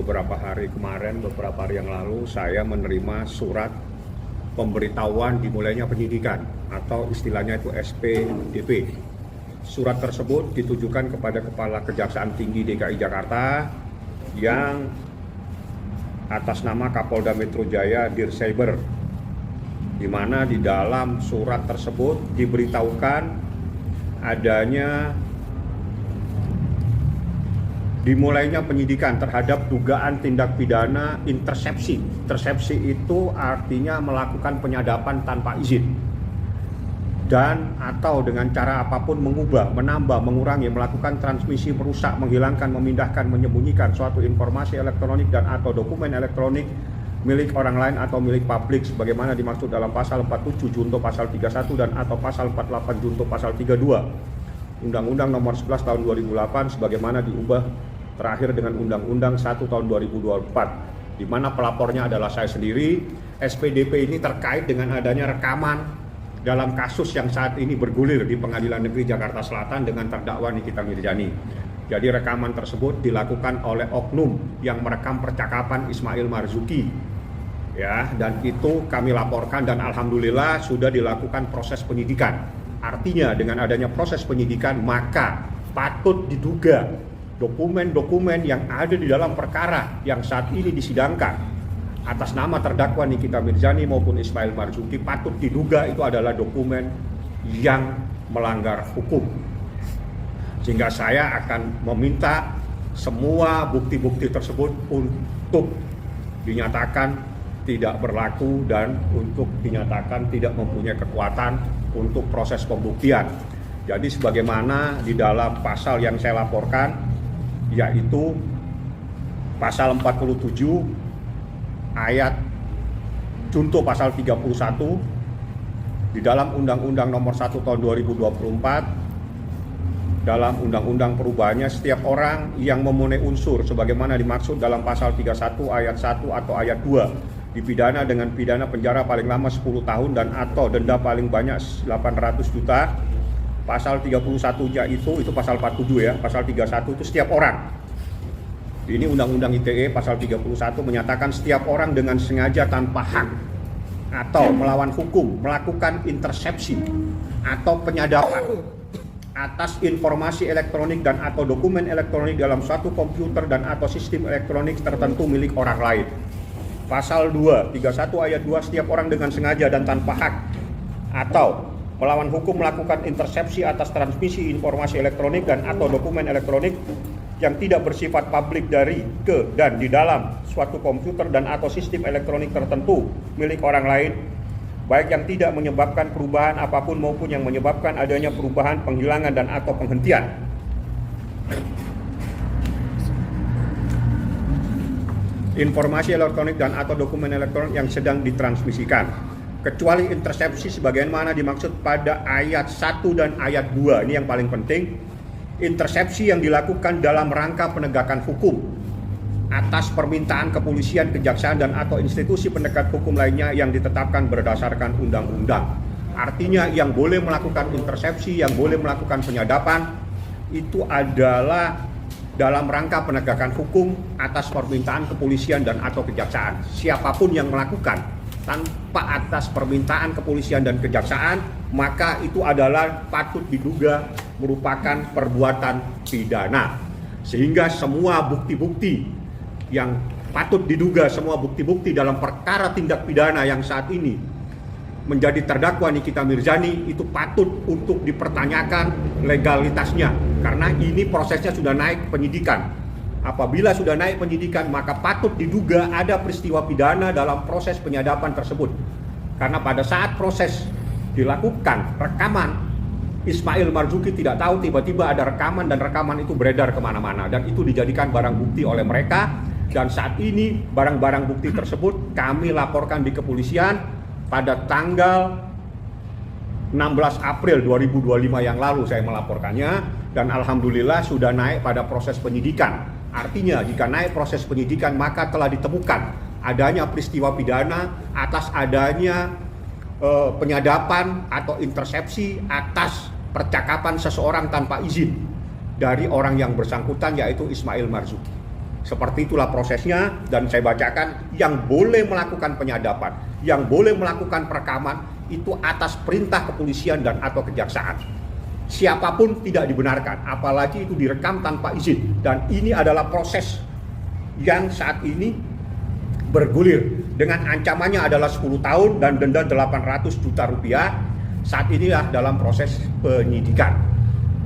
beberapa hari yang lalu saya menerima surat pemberitahuan dimulainya penyidikan atau istilahnya itu SPDP. Surat tersebut ditujukan kepada Kepala Kejaksaan Tinggi DKI Jakarta yang atas nama Kapolda Metro Jaya Dircyber, di mana di dalam surat tersebut diberitahukan adanya dimulainya penyidikan terhadap dugaan tindak pidana intersepsi. Intersepsi itu artinya melakukan penyadapan tanpa izin dan atau dengan cara apapun mengubah, menambah, mengurangi, melakukan transmisi, merusak, menghilangkan, memindahkan, menyembunyikan suatu informasi elektronik dan atau dokumen elektronik milik orang lain atau milik publik sebagaimana dimaksud dalam pasal 47 junto pasal 31 dan atau pasal 48 junto pasal 32 Undang-Undang Nomor 11 Tahun 2008 sebagaimana diubah terakhir dengan Undang-Undang 1 Tahun 2024, di mana pelapornya adalah saya sendiri. SPDP ini terkait dengan adanya rekaman dalam kasus yang saat ini bergulir di Pengadilan Negeri Jakarta Selatan dengan terdakwa Nikita Mirzani. Jadi rekaman tersebut dilakukan oleh oknum yang merekam percakapan Ismail Marzuki, ya, dan itu kami laporkan dan alhamdulillah sudah dilakukan proses penyidikan. Artinya dengan adanya proses penyidikan maka patut diduga dokumen-dokumen yang ada di dalam perkara yang saat ini disidangkan atas nama terdakwa Nikita Mirzani maupun Ismail Marzuki patut diduga itu adalah dokumen yang melanggar hukum. Sehingga saya akan meminta semua bukti-bukti tersebut untuk dinyatakan tidak berlaku dan untuk dinyatakan tidak mempunyai kekuatan untuk proses pembuktian. Jadi sebagaimana di dalam pasal yang saya laporkan, yaitu pasal 47 ayat junto pasal 31 di dalam Undang-Undang Nomor 1 Tahun 2024, dalam undang-undang perubahannya, setiap orang yang memenuhi unsur sebagaimana dimaksud dalam pasal 31 ayat 1 atau ayat 2 dipidana dengan pidana penjara paling lama 10 tahun dan atau denda paling banyak 800 juta. Pasal 31-nya itu pasal 47 ya, pasal 31 itu setiap orang. Ini Undang-Undang ITE pasal 31 menyatakan setiap orang dengan sengaja tanpa hak atau melawan hukum melakukan intersepsi atau penyadapan atas informasi elektronik dan atau dokumen elektronik dalam suatu komputer dan atau sistem elektronik tertentu milik orang lain. Pasal 2, 31 ayat 2, setiap orang dengan sengaja dan tanpa hak atau melawan hukum melakukan intersepsi atas transmisi informasi elektronik dan atau dokumen elektronik yang tidak bersifat publik dari, ke, dan di dalam suatu komputer dan atau sistem elektronik tertentu milik orang lain, baik yang tidak menyebabkan perubahan apapun maupun yang menyebabkan adanya perubahan, penghilangan, dan atau penghentian. Informasi elektronik dan atau dokumen elektronik yang sedang ditransmisikan, kecuali intersepsi sebagaimana dimaksud pada ayat 1 dan ayat 2. Ini yang paling penting. Intersepsi yang dilakukan dalam rangka penegakan hukum atas permintaan kepolisian, kejaksaan, dan atau institusi penegak hukum lainnya yang ditetapkan berdasarkan undang-undang. Artinya yang boleh melakukan intersepsi, yang boleh melakukan penyadapan itu adalah dalam rangka penegakan hukum atas permintaan kepolisian dan atau kejaksaan. Siapapun yang melakukan tanpa atas permintaan kepolisian dan kejaksaan, maka itu adalah patut diduga merupakan perbuatan pidana. Sehingga semua bukti-bukti yang patut diduga, semua bukti-bukti dalam perkara tindak pidana yang saat ini menjadi terdakwa Nikita Mirzani itu patut untuk dipertanyakan legalitasnya, karena ini prosesnya sudah naik penyidikan. Apabila sudah naik penyidikan, maka patut diduga ada peristiwa pidana dalam proses penyadapan tersebut. Karena pada saat proses dilakukan rekaman, Ismail Marzuki tidak tahu tiba-tiba ada rekaman dan rekaman itu beredar kemana-mana dan itu dijadikan barang bukti oleh mereka. Dan saat ini barang-barang bukti tersebut kami laporkan di kepolisian pada tanggal 16 April 2025 yang lalu saya melaporkannya, dan alhamdulillah sudah naik pada proses penyidikan. Artinya jika naik proses penyidikan maka telah ditemukan adanya peristiwa pidana atas adanya penyadapan atau intersepsi atas percakapan seseorang tanpa izin dari orang yang bersangkutan, yaitu Ismail Marzuki. Seperti itulah prosesnya, dan saya bacakan. Yang boleh melakukan penyadapan, yang boleh melakukan perekaman itu atas perintah kepolisian dan atau kejaksaan. Siapapun tidak dibenarkan, apalagi itu direkam tanpa izin. Dan ini adalah proses yang saat ini bergulir dengan ancamannya adalah 10 tahun dan denda 800 juta rupiah. Saat inilah dalam proses penyidikan.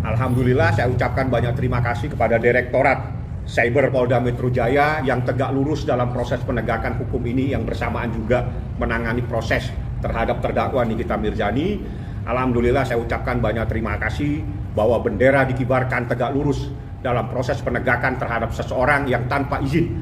Alhamdulillah saya ucapkan banyak terima kasih kepada Direktorat Cyber Polda Metro Jaya yang tegak lurus dalam proses penegakan hukum ini, yang bersamaan juga menangani proses terhadap terdakwa Nikita Mirzani. Alhamdulillah saya ucapkan banyak terima kasih bahwa bendera dikibarkan tegak lurus dalam proses penegakan terhadap seseorang yang tanpa izin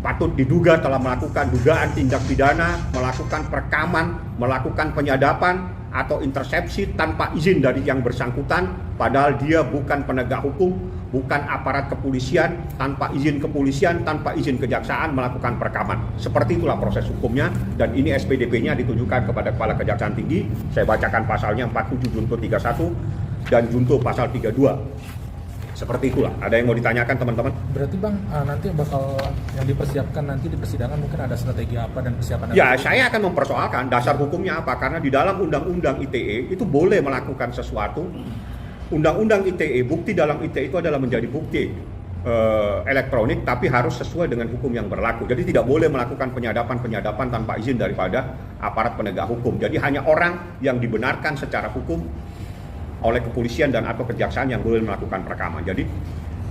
patut diduga telah melakukan dugaan tindak pidana, melakukan perekaman, melakukan penyadapan atau intersepsi tanpa izin dari yang bersangkutan, padahal dia bukan penegak hukum, bukan aparat kepolisian, tanpa izin kepolisian, tanpa izin kejaksaan melakukan perekaman. Seperti itulah proses hukumnya, dan ini SPDP-nya ditujukan kepada Kepala Kejaksaan Tinggi. Saya bacakan pasalnya 47 Junto 31 dan Junto pasal 32. Seperti itulah. Ada yang mau ditanyakan teman-teman? Berarti Bang, nanti bakal yang dipersiapkan nanti di persidangan mungkin ada strategi apa dan persiapan apa? Ya, saya akan mempersoalkan dasar hukumnya apa, karena di dalam Undang-Undang ITE itu boleh melakukan sesuatu. Undang-Undang ITE, bukti dalam ITE itu adalah menjadi bukti elektronik, tapi harus sesuai dengan hukum yang berlaku. Jadi tidak boleh melakukan penyadapan tanpa izin daripada aparat penegak hukum. Jadi hanya orang yang dibenarkan secara hukum oleh kepolisian dan atau kejaksaan yang boleh melakukan perekaman. Jadi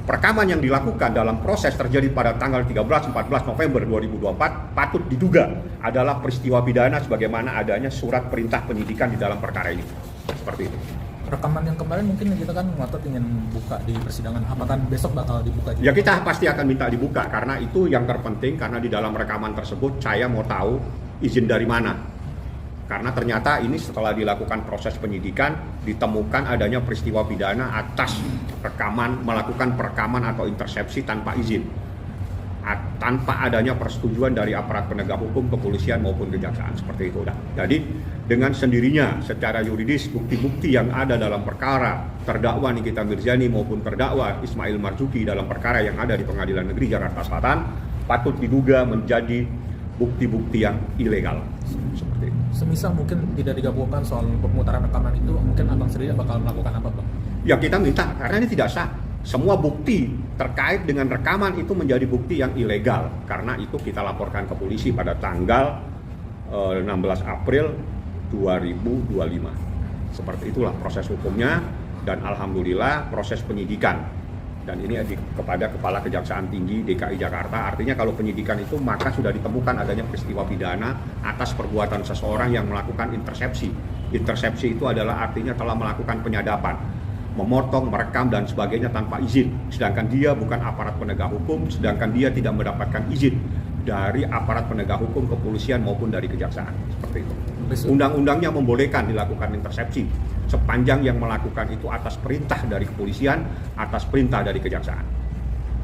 perekaman yang dilakukan dalam proses terjadi pada tanggal 13-14 November 2024 patut diduga adalah peristiwa pidana sebagaimana adanya surat perintah penyidikan di dalam perkara ini. Seperti itu. Rekaman yang kemarin mungkin kita kan ngotot ingin buka di persidangan, apakah besok bakal dibuka juga? Ya, kita pasti akan minta dibuka, karena itu yang terpenting, karena di dalam rekaman tersebut saya mau tahu izin dari mana. Karena ternyata ini setelah dilakukan proses penyidikan ditemukan adanya peristiwa pidana atas rekaman, melakukan perekaman atau intersepsi tanpa izin, tanpa adanya persetujuan dari aparat penegak hukum, kepolisian maupun kejaksaan. Seperti itu. Jadi dengan sendirinya secara yuridis bukti-bukti yang ada dalam perkara terdakwa Nikita Mirzani maupun terdakwa Ismail Marzuki dalam perkara yang ada di Pengadilan Negeri Jakarta Selatan patut diduga menjadi bukti-bukti yang ilegal. Seperti itu. Semisal mungkin tidak digabungkan soal pemutaran rekaman itu, mungkin Abang sendiri bakal melakukan apa Bang? Ya, kita minta, karena ini tidak sah. Semua bukti terkait dengan rekaman itu menjadi bukti yang ilegal. Karena itu kita laporkan ke polisi pada tanggal 16 April 2025. Seperti itulah proses hukumnya, dan alhamdulillah proses penyidikan. Dan ini kepada Kepala Kejaksaan Tinggi DKI Jakarta. Artinya kalau penyidikan itu maka sudah ditemukan adanya peristiwa pidana atas perbuatan seseorang yang melakukan intersepsi. Intersepsi itu adalah artinya telah melakukan penyadapan, memotong, merekam dan sebagainya tanpa izin. Sedangkan dia bukan aparat penegak hukum, sedangkan dia tidak mendapatkan izin dari aparat penegak hukum, kepolisian maupun dari kejaksaan. Seperti itu. Undang-undangnya membolehkan dilakukan intersepsi sepanjang yang melakukan itu atas perintah dari kepolisian, atas perintah dari kejaksaan.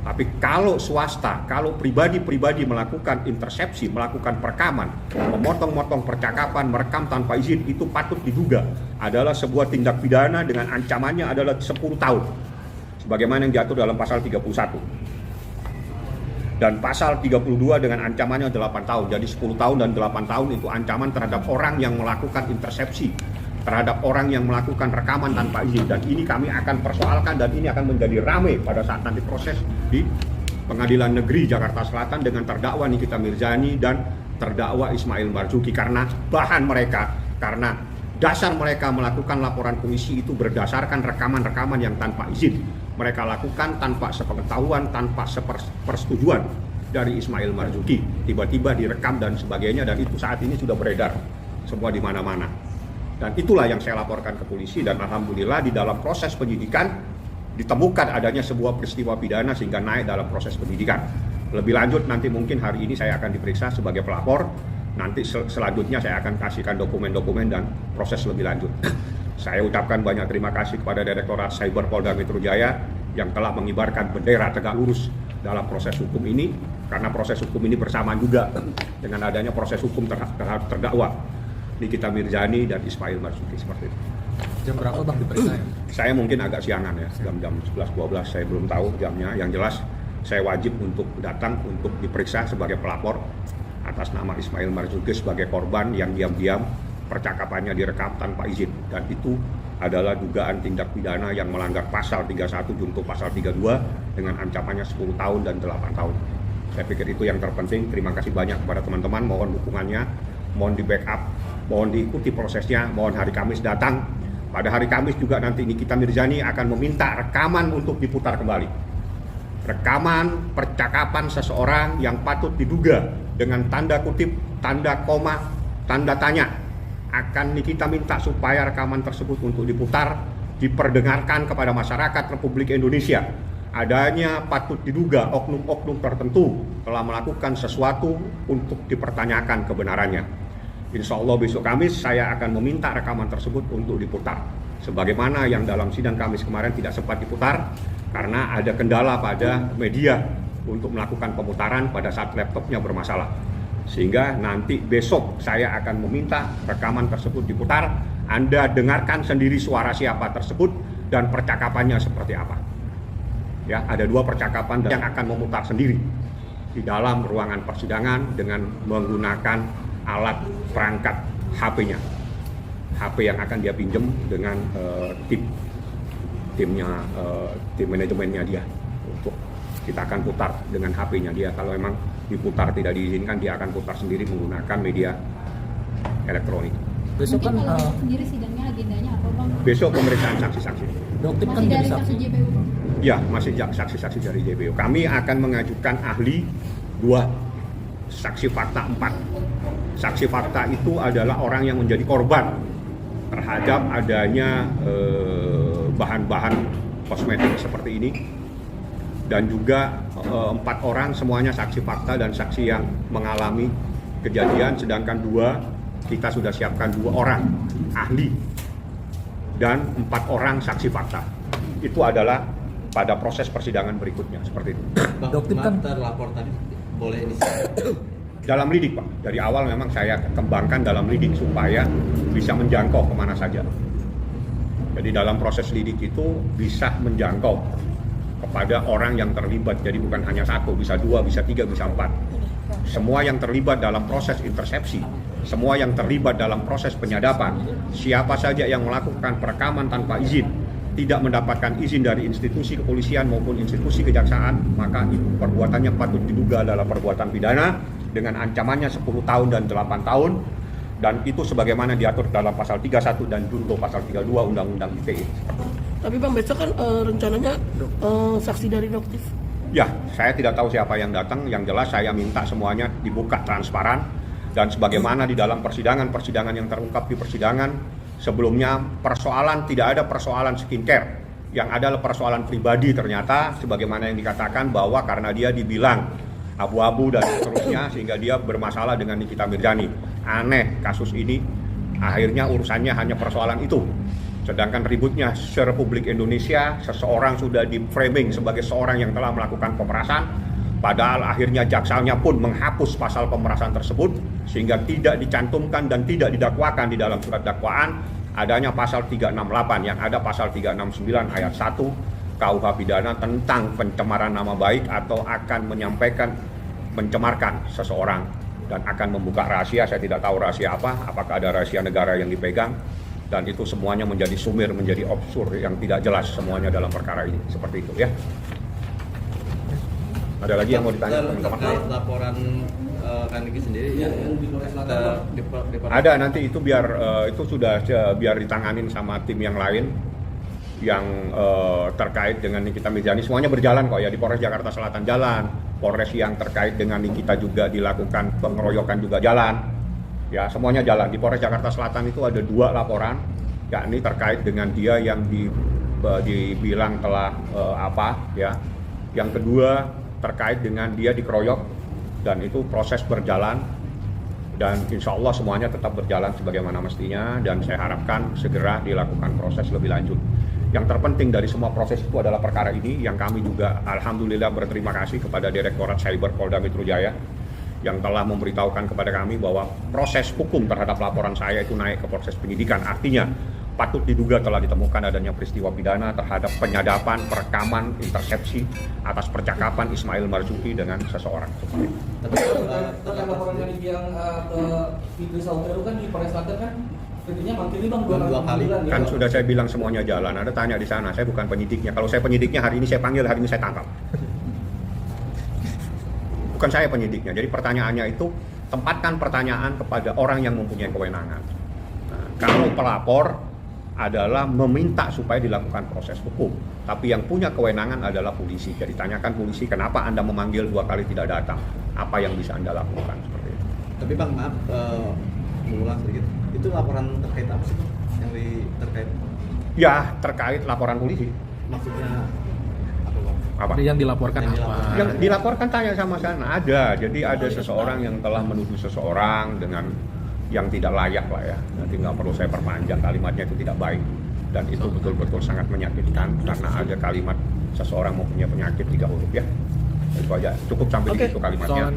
Tapi kalau swasta, kalau pribadi-pribadi melakukan intersepsi, melakukan perekaman, memotong-motong percakapan, merekam tanpa izin, itu patut diduga adalah sebuah tindak pidana dengan ancamannya adalah 10 tahun. Sebagaimana yang diatur dalam pasal 31. Dan pasal 32 dengan ancamannya 8 tahun. Jadi 10 tahun dan 8 tahun itu ancaman terhadap orang yang melakukan intersepsi, terhadap orang yang melakukan rekaman tanpa izin. Dan ini kami akan persoalkan, dan ini akan menjadi ramai pada saat nanti proses di Pengadilan Negeri Jakarta Selatan dengan terdakwa Nikita Mirzani dan terdakwa Ismail Marzuki. Karena bahan mereka, karena dasar mereka melakukan laporan polisi itu berdasarkan rekaman-rekaman yang tanpa izin. Mereka lakukan tanpa sepengetahuan, tanpa persetujuan dari Ismail Marzuki. Tiba-tiba direkam dan sebagainya, dan itu saat ini sudah beredar semua di mana-mana. Dan itulah yang saya laporkan ke polisi, dan alhamdulillah di dalam proses penyidikan ditemukan adanya sebuah peristiwa pidana sehingga naik dalam proses penyidikan. Lebih lanjut nanti mungkin hari ini saya akan diperiksa sebagai pelapor. Nanti selanjutnya saya akan kasihkan dokumen-dokumen dan proses lebih lanjut. Saya ucapkan banyak terima kasih kepada Direktorat Cyber Polda Metro Jaya yang telah mengibarkan bendera tegak lurus dalam proses hukum ini, karena proses hukum ini bersamaan juga dengan adanya proses hukum terhadap terdakwa Nikita Mirzani dan Ismail Marzuki. Seperti itu. Jam berapa Bang diperiksa? Saya mungkin agak siangan ya, jam 11-12, saya belum tahu jamnya. Yang jelas saya wajib untuk datang untuk diperiksa sebagai pelapor atas nama Ismail Marzuki sebagai korban yang diam-diam percakapannya direkam tanpa izin, dan itu adalah dugaan tindak pidana yang melanggar pasal 31 junto pasal 32 dengan ancamannya 10 tahun dan 8 tahun. Saya pikir itu yang terpenting. Terima kasih banyak kepada teman-teman, mohon dukungannya, mohon di backup, mohon diikuti prosesnya, mohon hari Kamis datang. Pada hari Kamis juga nanti Nikita Mirzani akan meminta rekaman untuk diputar kembali. Rekaman percakapan seseorang yang patut diduga dengan tanda kutip, tanda koma, tanda tanya. Akan Nikita minta supaya rekaman tersebut untuk diputar, diperdengarkan kepada masyarakat Republik Indonesia. Adanya patut diduga oknum-oknum tertentu telah melakukan sesuatu untuk dipertanyakan kebenarannya. Insya Allah besok Kamis saya akan meminta rekaman tersebut untuk diputar. Sebagaimana yang dalam sidang Kamis kemarin tidak sempat diputar karena ada kendala pada media untuk melakukan pemutaran pada saat laptopnya bermasalah. Sehingga nanti besok saya akan meminta rekaman tersebut diputar. Anda dengarkan sendiri suara siapa tersebut dan percakapannya seperti apa. Ya, ada 2 percakapan yang akan memutar sendiri di dalam ruangan persidangan dengan menggunakan alat perangkat HP-nya. HP yang akan dia pinjam dengan tim manajemennya dia. Untuk kita akan putar dengan HP-nya dia. Kalau memang diputar tidak diizinkan, dia akan putar sendiri menggunakan media elektronik. Besok kan sendiri sidangnya agendanya apa Bang? Besok pemeriksaan saksi-saksi. Doktip kan Masih jadi dari saksi. saksi JPU? Ya, masih saksi-saksi dari JPU. Kami akan mengajukan ahli 2, saksi fakta 4. Saksi fakta itu adalah orang yang menjadi korban terhadap adanya bahan-bahan kosmetik seperti ini. Dan juga 4 orang semuanya saksi fakta dan saksi yang mengalami kejadian, sedangkan 2 kita sudah siapkan 2 orang ahli dan 4 orang saksi fakta. Itu adalah pada proses persidangan berikutnya seperti itu. Doktip kan terlapor tadi boleh ini Dalam lidik Pak, dari awal memang saya kembangkan dalam lidik supaya bisa menjangkau kemana saja. Jadi dalam proses lidik itu bisa menjangkau kepada orang yang terlibat, jadi bukan hanya 1, bisa 2, bisa 3, bisa 4. Semua yang terlibat dalam proses intersepsi, semua yang terlibat dalam proses penyadapan, siapa saja yang melakukan perekaman tanpa izin, tidak mendapatkan izin dari institusi kepolisian maupun institusi kejaksaan, maka itu perbuatannya patut diduga adalah perbuatan pidana dengan ancamannya 10 tahun dan 8 tahun, dan itu sebagaimana diatur dalam pasal 31 dan junto pasal 32 Undang-Undang ITE. Tapi Bang, besok kan rencananya saksi dari Doktip. Ya, saya tidak tahu siapa yang datang. Yang jelas saya minta semuanya dibuka transparan. Dan sebagaimana di dalam persidangan yang terungkap di persidangan sebelumnya, tidak ada persoalan skincare. Yang adalah persoalan pribadi ternyata, sebagaimana yang dikatakan bahwa karena dia dibilang abu-abu dan seterusnya, sehingga dia bermasalah dengan Nikita Mirzani. Aneh kasus ini, akhirnya urusannya hanya persoalan itu. Sedangkan ributnya se-Republik Indonesia, seseorang sudah di-framing sebagai seorang yang telah melakukan pemerasan, padahal akhirnya jaksanya pun menghapus pasal pemerasan tersebut, sehingga tidak dicantumkan dan tidak didakwakan di dalam surat dakwaan adanya pasal 368, yang ada pasal 369 ayat 1 KUH pidana tentang pencemaran nama baik atau akan mencemarkan seseorang dan akan membuka rahasia. Saya tidak tahu rahasia apa, apakah ada rahasia negara yang dipegang. Dan itu semuanya menjadi sumir, menjadi obskur yang tidak jelas semuanya dalam perkara ini. Seperti itu ya. Ada lagi yang mau ditanya teman-teman? Terkait laporan Kaniki sendiri ya, ada nanti itu itu sudah biar ditanganin sama tim yang lain yang terkait dengan Nikita Mirzani. Semuanya berjalan kok ya, di Polres Jakarta Selatan jalan, Polres yang terkait dengan Nikita juga dilakukan pengeroyokan juga jalan. Ya, semuanya jalan. Di Polres Jakarta Selatan itu ada 2 laporan, yakni terkait dengan dia yang dibilang telah Yang kedua terkait dengan dia dikeroyok, dan itu proses berjalan, dan insya Allah semuanya tetap berjalan sebagaimana mestinya, dan saya harapkan segera dilakukan proses lebih lanjut. Yang terpenting dari semua proses itu adalah perkara ini, yang kami juga alhamdulillah berterima kasih kepada Direktorat Cyber Polda Metro Jaya yang telah memberitahukan kepada kami bahwa proses hukum terhadap laporan saya itu naik ke proses penyidikan. Artinya patut diduga telah ditemukan adanya peristiwa pidana terhadap penyadapan, perekaman, intersepsi atas percakapan Ismail Marzuki dengan seseorang. Tapi Terkait laporan yang ke Fitri Sautero kan di Korea Selatan kan Fitrinya manggil bang Dua kali. Kan sudah saya bilang semuanya jalan. Ada tanya di sana, saya bukan penyidiknya. Kalau saya penyidiknya, hari ini saya panggil, hari ini saya tangkap. Bukan saya penyidiknya. Jadi pertanyaannya itu, tempatkan pertanyaan kepada orang yang mempunyai kewenangan. Nah, kalau pelapor adalah meminta supaya dilakukan proses hukum, tapi yang punya kewenangan adalah polisi. Jadi tanyakan polisi, kenapa Anda memanggil 2 kali tidak datang? Apa yang bisa Anda lakukan? Seperti itu. Tapi bang maaf, mengulang sedikit. Itu laporan terkait apa sih yang terkait? Ya, terkait laporan polisi. Maksudnya apa bang? Apa? Yang dilaporkan Yang apa? dilaporkan. Yang dilaporkan tanya sama sana. Ada. Jadi ada seseorang yang telah menuduh seseorang dengan yang tidak layak lah ya. Nanti nggak perlu saya perpanjang, kalimatnya itu tidak baik. Dan itu betul-betul sangat menyakitkan karena ada kalimat seseorang mempunyai penyakit 3 huruf ya. Itu aja. Cukup sampai di Oke. situ kalimatnya.